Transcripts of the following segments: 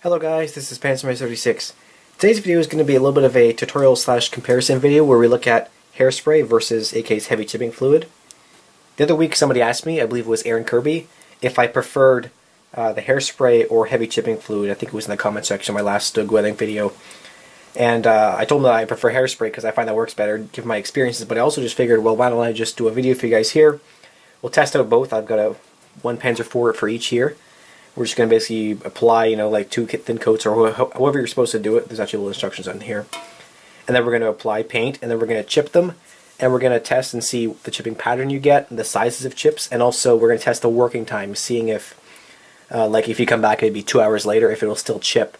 Hello guys, this is Panzer36. Today's video is going to be a little bit of a tutorial slash comparison video where we look at hairspray versus AK's heavy chipping fluid. The other week somebody asked me, I believe it was Aaron Kirby, if I preferred the hairspray or heavy chipping fluid. I think it was in the comment section of my last weathering video. And I told him that I prefer hairspray because I find that works better given my experiences, but I also just figured, well, why don't I just do a video for you guys here. We'll test out both. I've got one Panzer for each here. We're just going to basically apply, like 2 thin coats or however you're supposed to do it. There's actually little instructions on here. And then we're going to apply paint, and then we're going to chip them, and we're going to test and see the chipping pattern you get, and the sizes of chips, and also we're going to test the working time, seeing if, like if you come back maybe 2 hours later, if it'll still chip.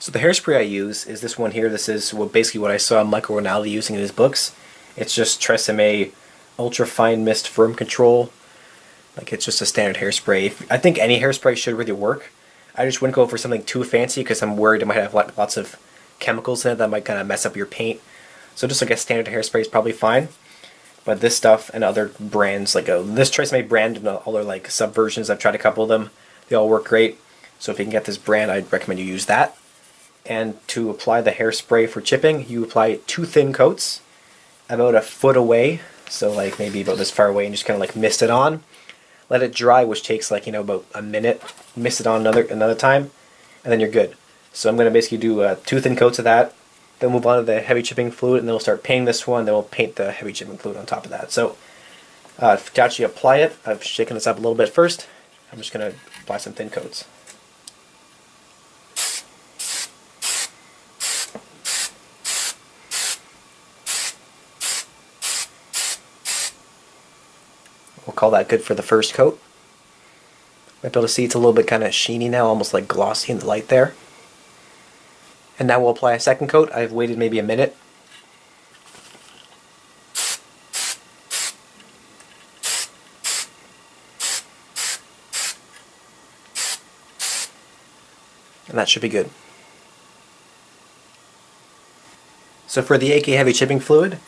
So the hairspray I use is this one here. This is basically what I saw Michael Rinaldi using in his books. It's just Tresemme Ultra Fine Mist Firm Control. Like, it's just a standard hairspray. I think any hairspray should really work. I just wouldn't go for something too fancy because I'm worried it might have lots of chemicals in it that might kind of mess up your paint. So just like a standard hairspray is probably fine. But this stuff and other brands, like this Tresemme brand and all their like subversions, I've tried a couple of them. They all work great. So if you can get this brand, I'd recommend you use that. And to apply the hairspray for chipping, you apply 2 thin coats about a foot away. So like maybe about this far away, and just kind of like mist it on. Let it dry, which takes like about a minute. Mist it on another time, and then you're good. So I'm going to basically do 2 thin coats of that, then move on to the heavy chipping fluid, and then we'll start painting this one, then we'll paint the heavy chipping fluid on top of that. So to actually apply it, I've shaken this up a little bit first. I'm just going to apply some thin coats. We'll call that good for the first coat. Might be able to see it's a little bit kind of sheeny now, almost like glossy in the light there. And now we'll apply a second coat. I've waited maybe a minute. And that should be good. So for the AK Heavy Chipping Fluid,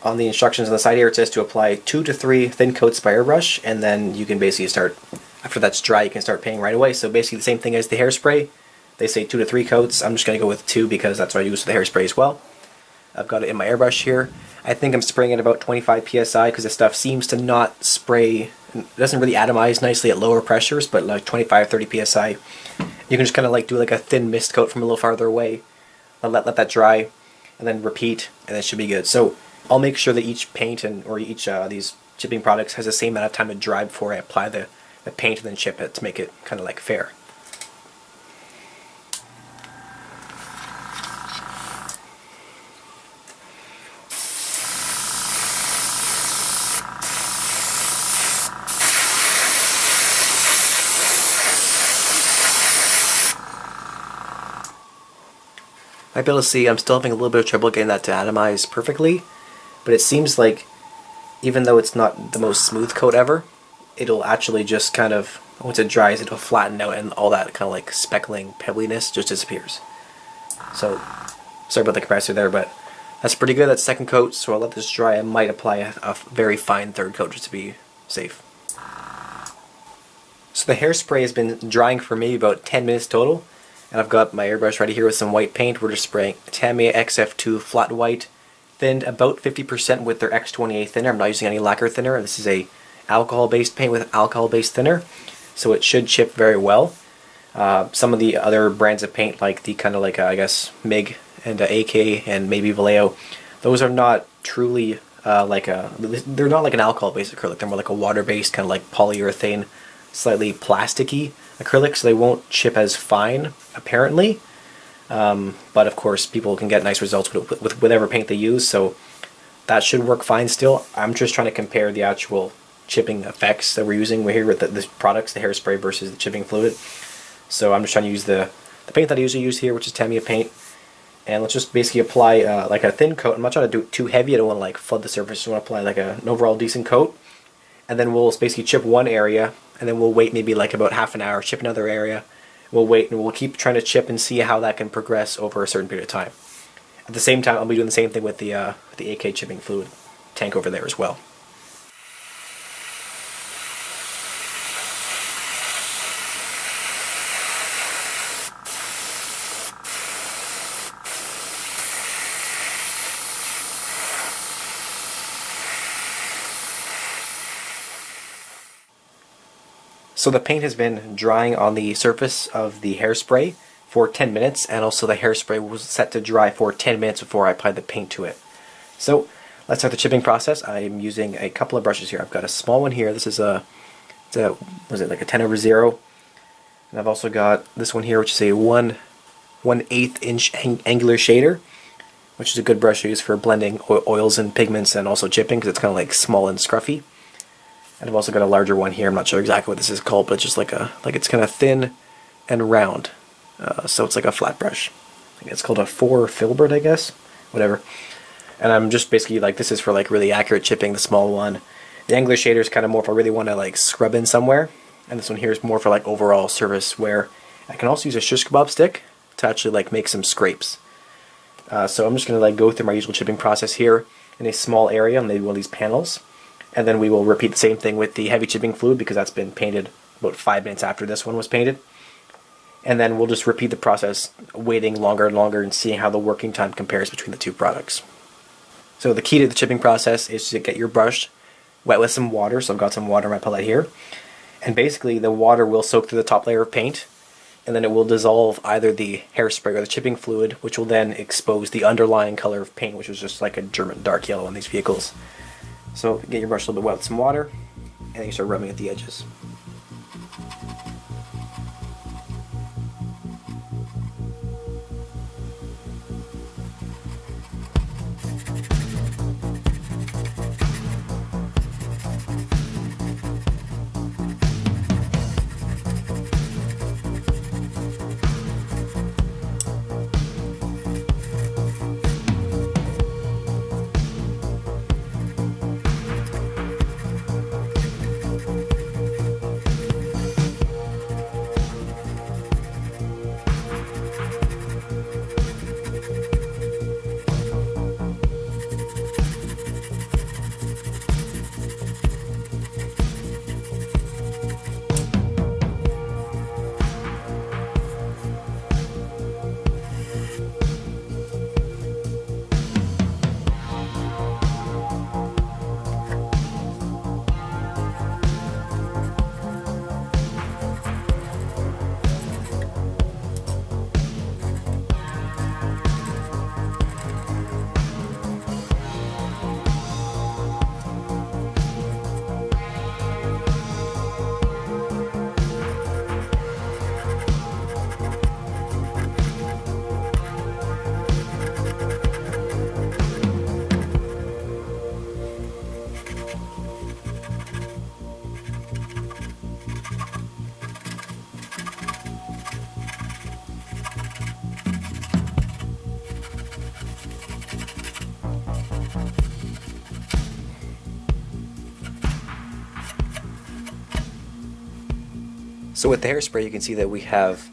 on the instructions on the side here it says to apply 2 to 3 thin coats by airbrush, and then you can basically start, after that's dry, you can start painting right away. So basically the same thing as the hairspray. They say 2 to 3 coats. I'm just going to go with 2 because that's what I use for the hairspray as well. I've got it in my airbrush here. I think I'm spraying at about 25 psi because this stuff seems to not spray, it doesn't really atomize nicely at lower pressures, but like 25-30 psi. You can just kind of like do like a thin mist coat from a little farther away. Let that dry, and then repeat, and it should be good. So I'll make sure that each paint or each these chipping products has the same amount of time to dry before I apply the paint and then chip it to make it kind of like fair. Might be able to see I'm still having a little bit of trouble getting that to atomize perfectly. But it seems like, even though it's not the most smooth coat ever, it'll actually just kind of, once it dries, it'll flatten out and all that kind of like speckling pebbliness just disappears. So, sorry about the compressor there, but that's pretty good. That's second coat, so I'll let this dry. I might apply a very fine third coat just to be safe. So the hairspray has been drying for me about 10 minutes total, and I've got my airbrush ready here with some white paint. We're just spraying Tamiya XF2 flat white, thinned about 50% with their X28 thinner. I'm not using any lacquer thinner. This is a alcohol-based paint with alcohol-based thinner, so it should chip very well. Some of the other brands of paint, like the kind of like I guess MIG and AK and maybe Vallejo, those are not truly they're not like an alcohol-based acrylic. They're more like a water-based kind of like polyurethane, slightly plasticky acrylic, so they won't chip as fine apparently. But of course people can get nice results with whatever paint they use, so that should work fine still. I'm just trying to compare the actual chipping effects that we're using here with the products, the hairspray versus the chipping fluid. So I'm just trying to use the paint that I usually use here, which is Tamiya paint, and let's just basically apply like a thin coat. I'm not trying to do it too heavy. I don't want to like flood the surface. I just want to apply like an overall decent coat, and then we'll basically chip one area, and then we'll wait maybe like about half an hour, chip another area. We'll wait, and we'll keep trying to chip and see how that can progress over a certain period of time. At the same time, I'll be doing the same thing with the AK chipping fluid tank over there as well. So the paint has been drying on the surface of the hairspray for 10 minutes, and also the hairspray was set to dry for 10 minutes before I applied the paint to it. So let's start the chipping process. I'm using a couple of brushes here. I've got a small one here. This is was it like a 10/0? And I've also got this one here, which is a 1/8 inch angular shader, which is a good brush to use for blending oils and pigments and also chipping, because it's kind of like small and scruffy. And I've also got a larger one here. I'm not sure exactly what this is called, but it's just like it's kind of thin and round. So it's like a flat brush. I think it's called a 4 filbert, I guess. Whatever. And I'm just basically like, this is for like really accurate chipping, the small one. The angular shader is kind of more if I really want to like scrub in somewhere. And this one here is more for like overall surface wear. I can also use a shish kebab stick to actually like make some scrapes. So I'm just going to like go through my usual chipping process here in a small area on maybe one of these panels. And then we will repeat the same thing with the heavy chipping fluid, because that's been painted about 5 minutes after this one was painted. And then we'll just repeat the process, waiting longer and longer and seeing how the working time compares between the two products. So the key to the chipping process is to get your brush wet with some water. So I've got some water in my palette here. And basically the water will soak through the top layer of paint, and then it will dissolve either the hairspray or the chipping fluid, which will then expose the underlying color of paint, which is just like a German dark yellow on these vehicles. So get your brush a little bit wet with some water, and then you start rubbing at the edges. So with the hairspray, you can see that we have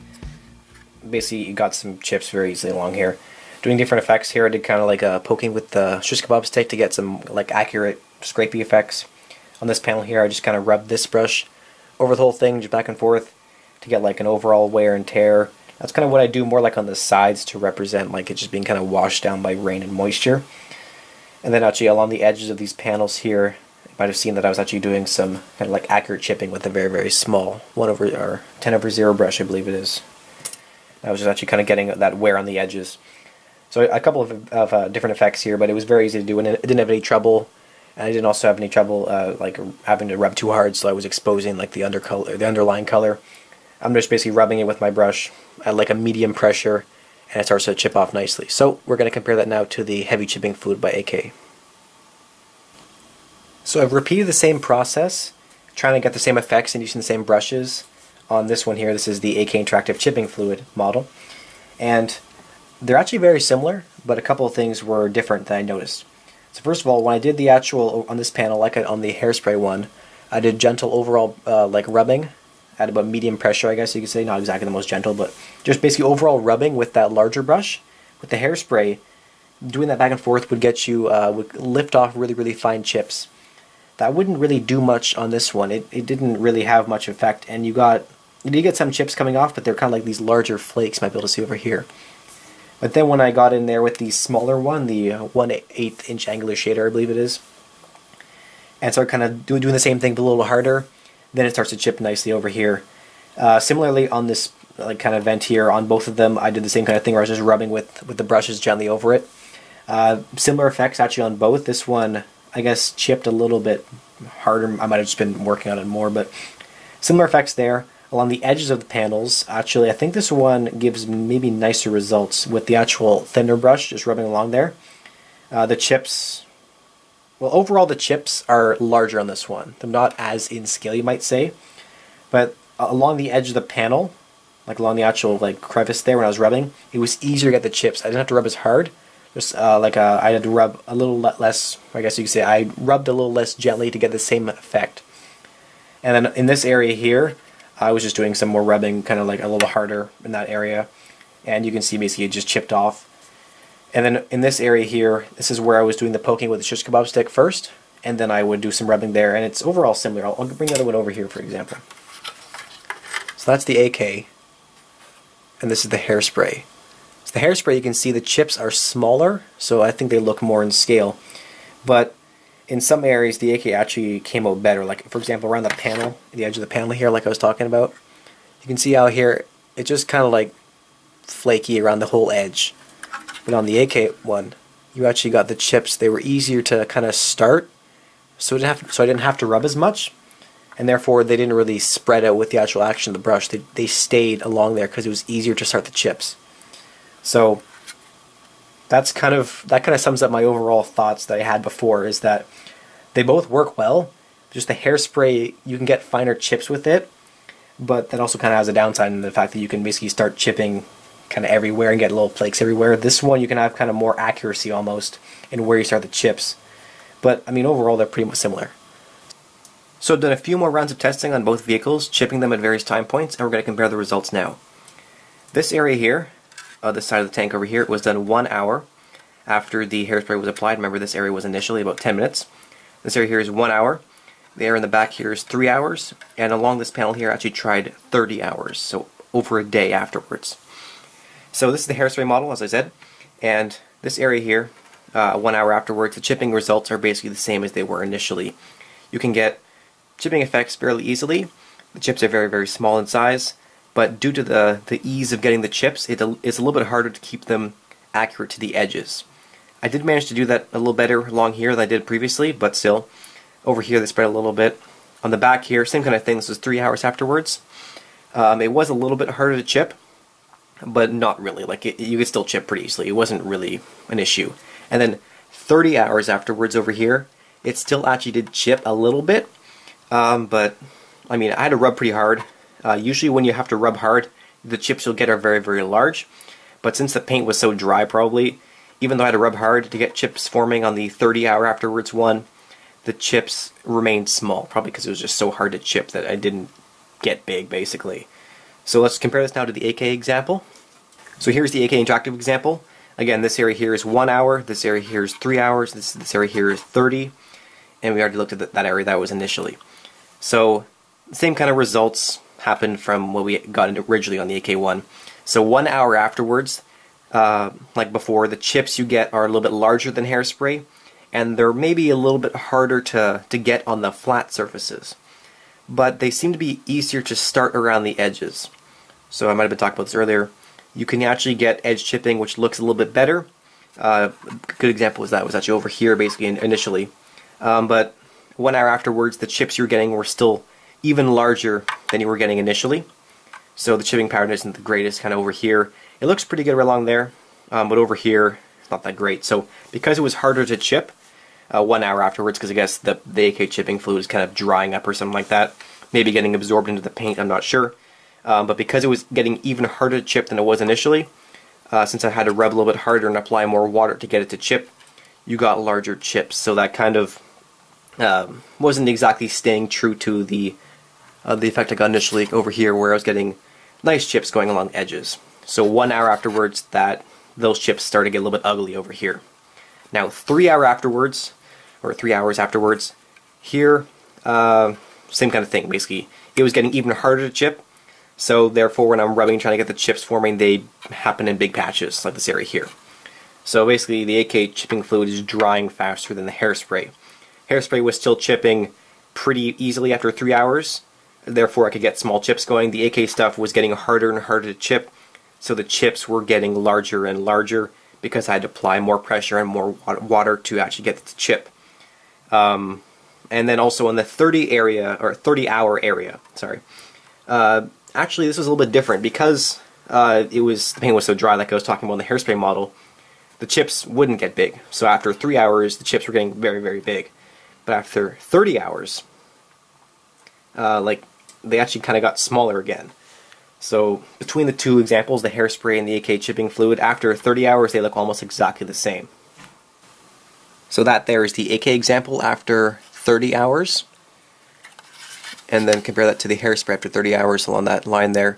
basically got some chips very easily along here. Doing different effects here, I did kind of like poking with the shish kebab stick to get some like accurate scrapey effects. On this panel here, I just kind of rubbed this brush over the whole thing, just back and forth, to get like an overall wear and tear. That's kind of what I do more like on the sides to represent like it just being kind of washed down by rain and moisture. And then actually along the edges of these panels here, you might have seen that I was actually doing some kind of like accurate chipping with a very, very small 10/0 brush, I believe it is. I was just actually kind of getting that wear on the edges. So a couple of different effects here, but it was very easy to do, and it didn't have any trouble. And I didn't also have any trouble like having to rub too hard, so I was exposing like the underlying color. I'm just basically rubbing it with my brush at like a medium pressure, and it starts to chip off nicely. So we're going to compare that now to the heavy chipping fluid by AK. So I've repeated the same process, trying to get the same effects and using the same brushes on this one here. This is the AK Interactive Chipping Fluid model. And they're actually very similar, but a couple of things were different that I noticed. So first of all, when I did the actual, on this panel, like on the hairspray one, I did gentle overall like rubbing at about medium pressure, I guess you could say. Not exactly the most gentle, but just basically overall rubbing with that larger brush. With the hairspray, doing that back and forth would get you, would lift off really, really fine chips. That wouldn't really do much on this one. It didn't really have much effect, and you did get some chips coming off, but they're kind of like these larger flakes, you might be able to see over here. But then when I got in there with the smaller one, the 1/8 inch angular shader, I believe it is, and started kind of doing the same thing but a little harder, then it starts to chip nicely over here. Similarly on this like kind of vent here, on both of them I did the same kind of thing where I was just rubbing with the brushes gently over it. Similar effects actually on both. This one I guess chipped a little bit harder. I might have just been working on it more, but similar effects there. Along the edges of the panels, actually I think this one gives maybe nicer results with the actual thinner brush just rubbing along there. The chips, well, overall the chips are larger on this one. They're not as in scale, you might say, but along the edge of the panel, like along the actual like crevice there when I was rubbing, it was easier to get the chips. I didn't have to rub as hard. Just I had to rub a little less, I guess you could say I rubbed a little less gently to get the same effect. And then in this area here, I was just doing some more rubbing, kind of like a little harder in that area, and you can see basically it just chipped off. And then in this area here, this is where I was doing the poking with the shish kebab stick first, and then I would do some rubbing there, and it's overall similar. I'll bring the other one over here, for example. So that's the AK, and this is the Hairspray. So the Hairspray, you can see the chips are smaller, so I think they look more in scale. But in some areas, the AK actually came out better. Like, for example, around the panel, the edge of the panel here, like I was talking about. You can see how here, it just kind of like flaky around the whole edge. But on the AK one, you actually got the chips. They were easier to kind of start, so I didn't have to rub as much. And therefore, they didn't really spread out with the actual action of the brush. They stayed along there because it was easier to start the chips. So that kind of sums up my overall thoughts that I had before, is that they both work well. Just the Hairspray, you can get finer chips with it, but that also kind of has a downside in the fact that you can basically start chipping kind of everywhere and get little flakes everywhere. This one you can have kind of more accuracy almost in where you start the chips. But I mean, overall they're pretty much similar. So I've done a few more rounds of testing on both vehicles, chipping them at various time points, and we're going to compare the results now. This area here, this side of the tank over here, was done 1 hour after the Hairspray was applied. Remember, this area was initially about 10 minutes. This area here is 1 hour. The area in the back here is 3 hours. And along this panel here, I actually tried 30 hours, so over a day afterwards. So this is the Hairspray model, as I said. And this area here, 1 hour afterwards, the chipping results are basically the same as they were initially. You can get chipping effects fairly easily. The chips are very, very small in size. But due to the ease of getting the chips, it's a little bit harder to keep them accurate to the edges. I did manage to do that a little better along here than I did previously, but still, over here they spread a little bit. On the back here, same kind of thing. This was 3 hours afterwards. It was a little bit harder to chip, but not really. Like you could still chip pretty easily. It wasn't really an issue. And then 30 hours afterwards over here, it still actually did chip a little bit, but I mean, I had to rub pretty hard. Usually when you have to rub hard, the chips you'll get are very, very large. But since the paint was so dry, probably, even though I had to rub hard to get chips forming on the 30-hour afterwards one, the chips remained small, probably because it was just so hard to chip that I didn't get big, basically. So let's compare this now to the AK example. So here's the AK interactive example. Again, this area here is 1 hour, this area here is 3 hours, this area here is 30, and we already looked at that area that was initially. So, same kind of results happened from what we got originally on the AK1. So 1 hour afterwards, like before, the chips you get are a little bit larger than Hairspray, and they're maybe a little bit harder to get on the flat surfaces. But they seem to be easier to start around the edges. So I might have been talking about this earlier. You can actually get edge chipping, which looks a little bit better. A good example was that was actually over here, basically, initially. But 1 hour afterwards, the chips you're getting were still even larger than you were getting initially. So the chipping pattern isn't the greatest kind of over here. It looks pretty good right along there, but over here, it's not that great. So because it was harder to chip 1 hour afterwards, because I guess the AK chipping fluid is kind of drying up or something like that, maybe getting absorbed into the paint, I'm not sure. But because it was getting even harder to chip than it was initially, since I had to rub a little bit harder and apply more water to get it to chip, you got larger chips. So that kind of wasn't exactly staying true to the effect I got initially over here, where I was getting nice chips going along edges. So 1 hour afterwards, those chips started to get a little bit ugly over here. Now 3 hours afterwards, or 3 hours afterwards, here, same kind of thing basically. It was getting even harder to chip, so therefore when I'm rubbing trying to get the chips forming, they happen in big patches, like this area here. So basically the AK chipping fluid is drying faster than the Hairspray. Hairspray was still chipping pretty easily after 3 hours, therefore I could get small chips going. The AK stuff was getting harder and harder to chip, so the chips were getting larger and larger because I had to apply more pressure and more water to actually get it to chip. And then also in the 30-hour area, sorry. Actually, this was a little bit different because the paint was so dry, like I was talking about in the Hairspray model. The chips wouldn't get big. So after 3 hours, the chips were getting very, very big. But after 30 hours, they actually kind of got smaller again. So between the two examples, the Hairspray and the AK chipping fluid, after 30 hours, they look almost exactly the same. So that there is the AK example after 30 hours. And then compare that to the Hairspray after 30 hours along that line there.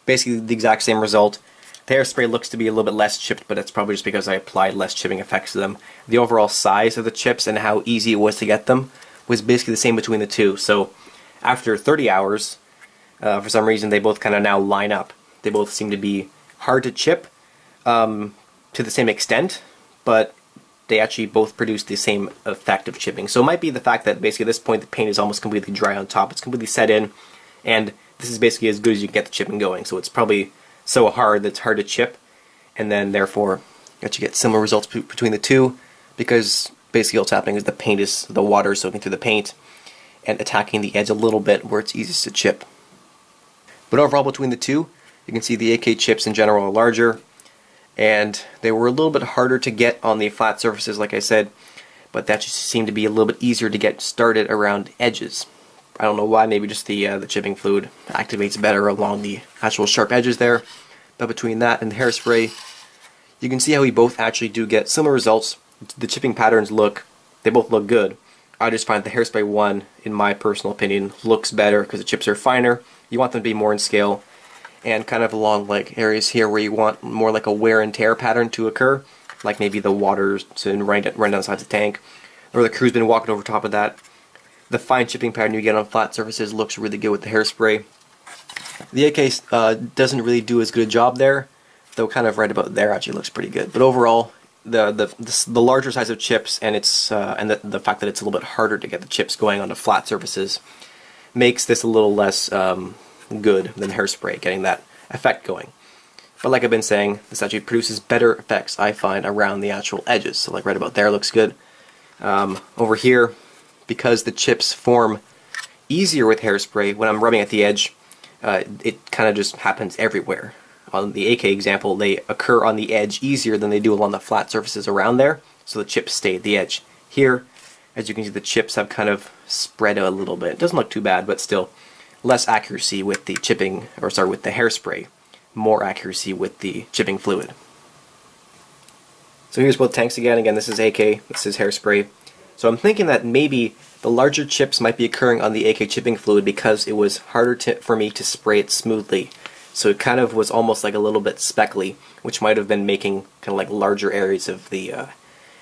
Basically the exact same result. The Hairspray looks to be a little bit less chipped, but it's probably just because I applied less chipping effects to them. The overall size of the chips and how easy it was to get them was basically the same between the two. So after 30 hours, for some reason they both kind of now line up. They both seem to be hard to chip to the same extent, but they actually both produce the same effect of chipping. So it might be the fact that basically at this point the paint is almost completely dry on top. It's completely set in, and this is basically as good as you can get the chipping going. So it's probably so hard that it's hard to chip, and then therefore you actually get similar results between the two, because basically what's happening is the water is soaking through the paint and attacking the edge a little bit where it's easiest to chip. But overall between the two, you can see the AK chips in general are larger, and they were a little bit harder to get on the flat surfaces, like I said, but that just seemed to be a little bit easier to get started around edges. I don't know why, maybe just the chipping fluid activates better along the actual sharp edges there. But between that and the Hairspray, you can see how we both actually do get similar results. The chipping patterns they both look good. I just find the Hairspray one, in my personal opinion, looks better because the chips are finer. You want them to be more in scale, and kind of along like areas here where you want more like a wear and tear pattern to occur, like maybe the water's to run down the sides of the tank, or the crew's been walking over top of that. The fine chipping pattern you get on flat surfaces looks really good with the Hairspray. The AK doesn't really do as good a job there, though kind of right about there actually looks pretty good. But overall, the larger size of chips and the fact that it's a little bit harder to get the chips going onto flat surfaces makes this a little less good than Hairspray, getting that effect going. But like I've been saying, this actually produces better effects, I find, around the actual edges. So like right about there looks good. Over here, because the chips form easier with Hairspray, when I'm rubbing at the edge, it kind of just happens everywhere. On the AK example, they occur on the edge easier than they do along the flat surfaces around there, so the chips stay at the edge. Here, as you can see, the chips have kind of spread out a little bit. It doesn't look too bad, but still less accuracy with the with the Hairspray, more accuracy with the chipping fluid. So here's both tanks again. Again, this is AK, this is Hairspray. So I'm thinking that maybe the larger chips might be occurring on the AK chipping fluid because it was harder for me to spray it smoothly. So it kind of was almost like a little bit speckly, which might have been making kind of like larger areas of the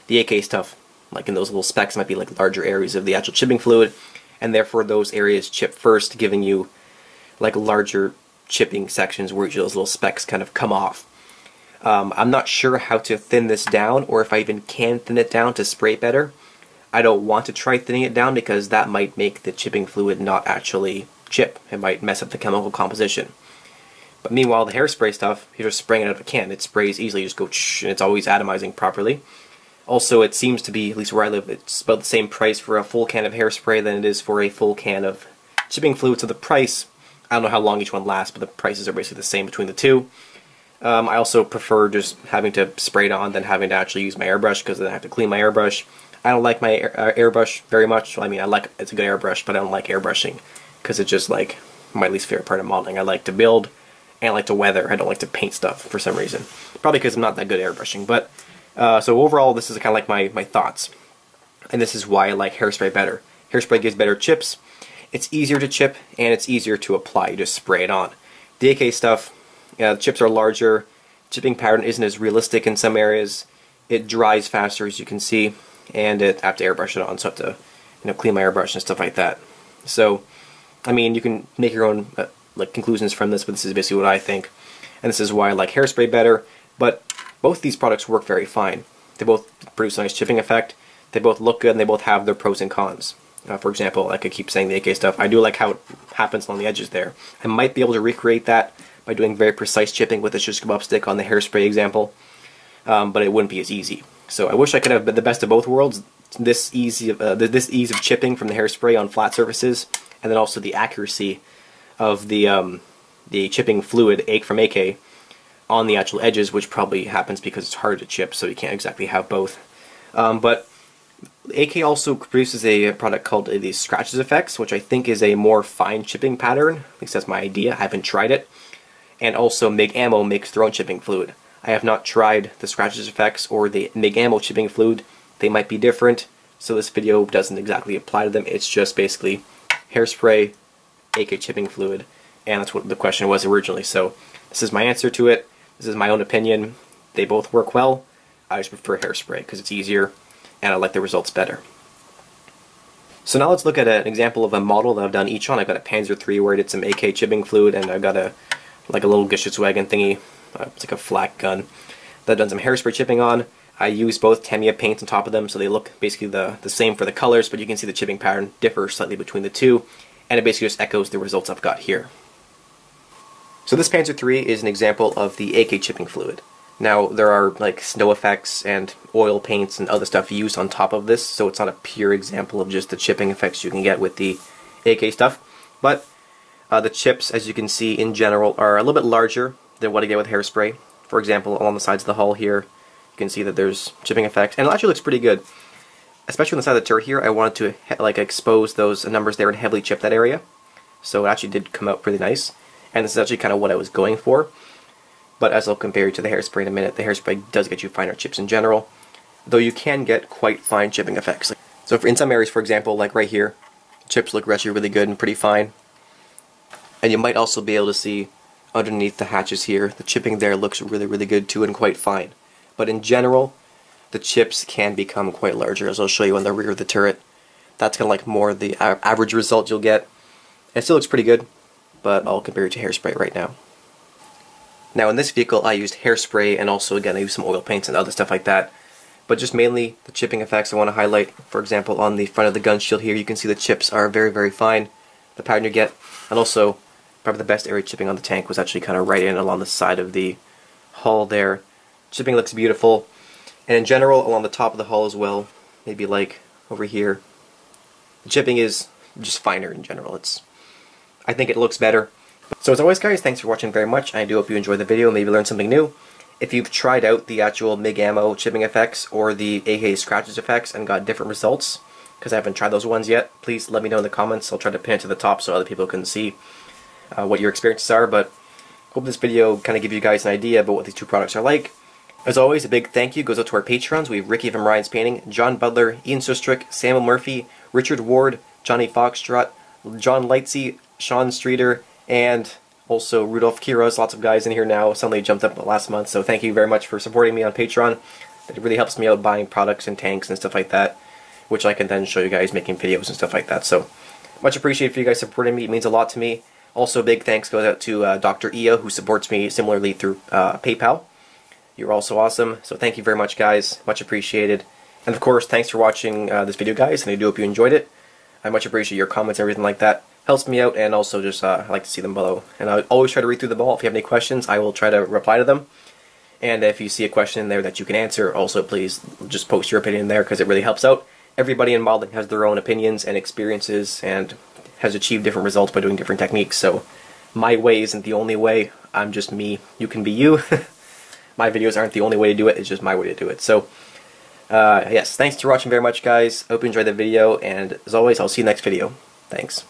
AK stuff. Like in those little specks might be like larger areas of the actual chipping fluid, and therefore those areas chip first, giving you like larger chipping sections where those little specks kind of come off. I'm not sure how to thin this down, or if I even can thin it down to spray it better. I don't want to try thinning it down because that might make the chipping fluid not actually chip. It might mess up the chemical composition. But meanwhile, the Hairspray stuff, you're just spraying it out of a can. It sprays easily, you just go and it's always atomizing properly. Also, it seems to be, at least where I live, it's about the same price for a full can of Hairspray than it is for a full can of chipping fluid. So the price, I don't know how long each one lasts, but the prices are basically the same between the two. I also prefer just having to spray it on than having to actually use my airbrush, because then I have to clean my airbrush. I don't like my airbrush very much. I mean, it's a good airbrush, but I don't like airbrushing because it's just like my least favorite part of modeling. I like to build and I like to weather. I don't like to paint stuff for some reason. Probably because I'm not that good at airbrushing. But so overall, this is kind of like my thoughts, and this is why I like Hairspray better. Hairspray gives better chips. It's easier to chip and it's easier to apply. You just spray it on. The AK stuff, the chips are larger. Chipping pattern isn't as realistic in some areas. It dries faster, as you can see. And I have to airbrush it on, so I have to clean my airbrush and stuff like that. So, I mean, you can make your own like conclusions from this, but this is basically what I think, and this is why I like Hairspray better. But both these products work very fine. They both produce a nice chipping effect. They both look good, and they both have their pros and cons. For example, like I keep saying the AK stuff, I do like how it happens along the edges there. I might be able to recreate that by doing very precise chipping with a shish kebab stick on the Hairspray example, but it wouldn't be as easy. So I wish I could have the best of both worlds, this ease of chipping from the Hairspray on flat surfaces, and then also the accuracy of the chipping fluid from AK on the actual edges, which probably happens because it's harder to chip, so you can't exactly have both. But AK also produces a product called the Scratches Effects, which I think is a more fine chipping pattern. At least that's my idea. I haven't tried it. And also MIG Ammo makes their own chipping fluid. I have not tried the Scratches Effects or the MIG Ammo chipping fluid. They might be different, so this video doesn't exactly apply to them. It's just basically Hairspray, AK chipping fluid, and that's what the question was originally. So this is my answer to it. This is my own opinion. They both work well. I just prefer Hairspray because it's easier and I like the results better. So now let's look at an example of a model that I've done each on. I've got a Panzer III where I did some AK chipping fluid, and I've got a little Geschützwagen thingy. It's like a flak gun that I've done some Hairspray chipping on. I use both Tamiya paints on top of them, so they look basically the same for the colors, but you can see the chipping pattern differs slightly between the two, and it basically just echoes the results I've got here. So this Panzer III is an example of the AK chipping fluid. Now, there are like snow effects and oil paints and other stuff used on top of this, so it's not a pure example of just the chipping effects you can get with the AK stuff. But the chips, as you can see in general, are a little bit larger than what I get with Hairspray. For example, along the sides of the hull here, you can see that there's chipping effects, and it actually looks pretty good. Especially on the side of the turret here, I wanted to like expose those numbers there and heavily chip that area. So it actually did come out pretty nice, and this is actually kind of what I was going for. But as I'll compare it to the Hairspray in a minute, the Hairspray does get you finer chips in general, though you can get quite fine chipping effects. So in some areas, for example, like right here, chips look actually really good and pretty fine. And you might also be able to see underneath the hatches here, the chipping there looks really, really good too and quite fine. But in general, the chips can become quite larger, as I'll show you on the rear of the turret. That's kind of like more the average result you'll get. It still looks pretty good, but I'll compare it to Hairspray right now. Now in this vehicle I used Hairspray, and also again I used some oil paints and other stuff like that. But just mainly the chipping effects I want to highlight. For example, on the front of the gun shield here you can see the chips are very, very fine, the pattern you get. And also, probably the best area chipping on the tank was actually kind of right in along the side of the hull there. Chipping looks beautiful. And in general, along the top of the hull as well, maybe like over here, the chipping is just finer in general. I think it looks better. So as always guys, thanks for watching very much. I do hope you enjoyed the video and maybe learned something new. If you've tried out the actual MIG Ammo chipping effects or the AK Scratches effects and got different results, because I haven't tried those ones yet, please let me know in the comments. I'll try to pin it to the top so other people can see what your experiences are. But hope this video kind of give you guys an idea about what these two products are like. As always, a big thank you goes out to our patrons. We have Ricky from Ryan's Painting, John Butler, Ian Sustrick, Samuel Murphy, Richard Ward, Johnny Foxtrot, John Lightsey, Sean Streeter, and also Rudolph Kiros. Lots of guys in here now. Suddenly jumped up last month, so thank you very much for supporting me on Patreon. It really helps me out buying products and tanks and stuff like that, which I can then show you guys making videos and stuff like that. So much appreciated for you guys supporting me. It means a lot to me. Also, big thanks goes out to Dr. Eo, who supports me similarly through PayPal. You're also awesome, so thank you very much, guys. Much appreciated. And of course, thanks for watching this video, guys, and I do hope you enjoyed it. I much appreciate your comments and everything like that. Helps me out, and also just I like to see them below. And I always try to read through them all. If you have any questions, I will try to reply to them. And if you see a question in there that you can answer, also please just post your opinion there, because it really helps out. Everybody in modeling has their own opinions and experiences and has achieved different results by doing different techniques. So my way isn't the only way. I'm just me. You can be you. My videos aren't the only way to do it. It's just my way to do it. So yes, thanks for watching very much, guys. Hope you enjoyed the video, and as always, I'll see you next video. Thanks.